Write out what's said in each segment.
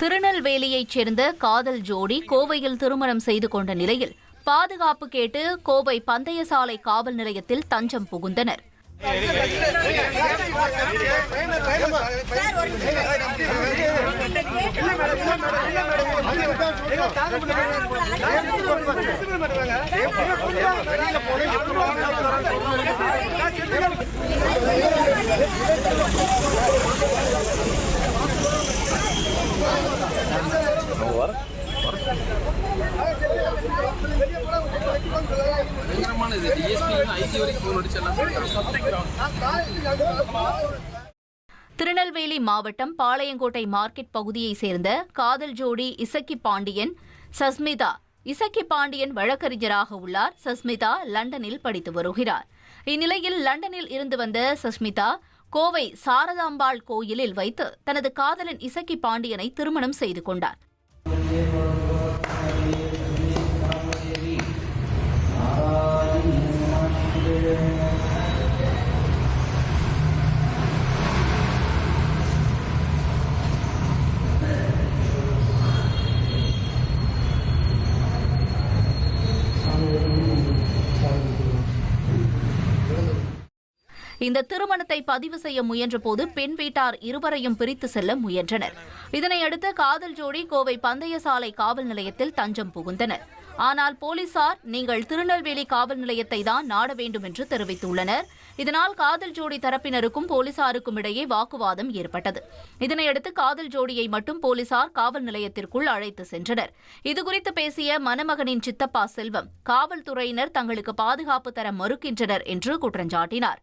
திருநெல்வேலியைச் சேர்ந்த காதல் ஜோடி கோவையில் திருமணம் செய்து கொண்ட நிலையில் பாதுகாப்பு கேட்டு கோவை பந்தயசாலை காவல் நிலையத்தில் தஞ்சம் புகுந்தனர். திருநெல்வேலி மாவட்டம் பாளையங்கோட்டை மார்க்கெட் பகுதியைச் சேர்ந்த காதல் ஜோடி இசக்கி பாண்டியன் சஸ்மிதா. இசக்கி பாண்டியன் வழக்கறிஞராக உள்ளார். சஸ்மிதா லண்டனில் படித்து வருகிறார். இந்நிலையில் லண்டனில் இருந்து வந்த சஸ்மிதா கோவை சாரதாம்பாள் கோயிலில் வைத்து தனது காதலன் இசக்கி பாண்டியனை திருமணம் செய்து கொண்டார். இந்த திருமணத்தை பதிவு செய்ய முயன்றபோது பெண் வீட்டார் இருவரையும் பிரித்து செல்ல முயன்றனர். இதனையடுத்து காதல் ஜோடி கோவை பந்தயசாலை காவல் நிலையத்தில் தஞ்சம் புகுந்தனர். ஆனால் போலீசார் நீங்கள் திருநெல்வேலி காவல் நிலையத்தை தான் நாட வேண்டும் என்று தெரிவித்துள்ளனர். இதனால் காதல் ஜோடி தரப்பினருக்கும் போலீசாருக்கும் இடையே வாக்குவாதம் ஏற்பட்டது. இதனையடுத்து காதல் ஜோடியை மட்டும் போலீசார் காவல் நிலையத்திற்குள் அழைத்து சென்றனர். இதுகுறித்து பேசிய மணமகனின் சித்தப்பா செல்வம், காவல்துறையினர் தங்களுக்கு பாதுகாப்பு தர மறுக்கின்றனர் என்று குற்றஞ்சாட்டினார்.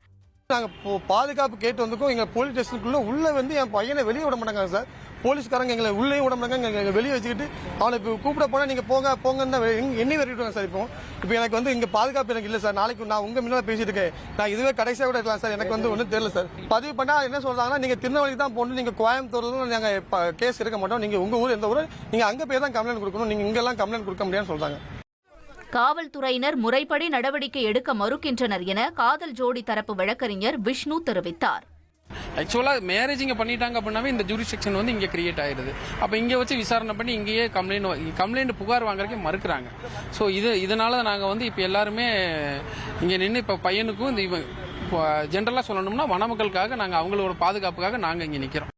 நாங்கள் பாதுகாப்பு கேட்டு வந்திருக்கோம். எங்கள் போலீஸ் ஸ்டேஷனுக்குள்ள உள்ள வந்து என் பையனை வெளியே விட மாட்டாங்க சார். போலீஸ்காரங்க எங்களை உள்ளே விட மாட்டாங்க. எங்களை வெளியே வச்சுக்கிட்டு அவனை இப்போ கூப்பிட போனால் நீங்கள் போங்க போங்கன்னு தான் எண்ணி விரட்டிடுவாங்க சார். இப்போ எனக்கு வந்து இங்கே பாதுகாப்பு எனக்கு இல்லை சார். நாளைக்கு நான் உங்கள் முன்னாடி பேசிட்டு இருக்கேன். நான் இதுவே கடைசியாக கூட இருக்கலாம் சார். எனக்கு வந்து ஒன்றும் தெரியல சார். பதிவு பண்ணால் என்ன சொல்கிறாங்கன்னா, நீங்கள் திருநெல்வேலி தான் போகணும், நீங்கள் கோயம்புத்தூர்ல நாங்கள் கேஸ் எடுக்க மாட்டோம், நீங்கள் உங்கள் ஊர் எந்த ஊர் நீங்கள் அங்கே போய் தான் கம்ப்ளைண்ட் கொடுக்கணும், நீங்கள் இங்கெல்லாம் கம்ப்ளைண்ட் கொடுக்க முடியாதுன்னு சொல்கிறாங்க. காவல்துறையினர் முறைப்படி நடவடிக்கை எடுக்க மறுக்கின்றனர் என காதல் ஜோடி தரப்பு வழக்கறிஞர் விஷ்ணு தெரிவித்தார். ஆக்சுவலா மேரேஜ் இங்க பண்ணிட்டாங்க அப்படின்னாவே இந்த ஜூரிஸ்டிக்ஷன் வந்து இங்க கிரியேட் ஆயிருது. அப்ப இங்க வச்சு விசாரணை பண்ணி இங்கேயே கம்ப்ளைண்ட் புகார் வாங்குறதுக்கே மறுக்கிறாங்க. ஸோ இதனால நாங்க வந்து இப்ப எல்லாருமே இங்க நின்று இப்ப பையனுக்கும் இந்த ஜென்ரலா சொல்லணும்னா வனமக்களுக்காக நாங்க அவங்களோட பாதுகாப்புக்காக நாங்க இங்க நிக்கிறோம்.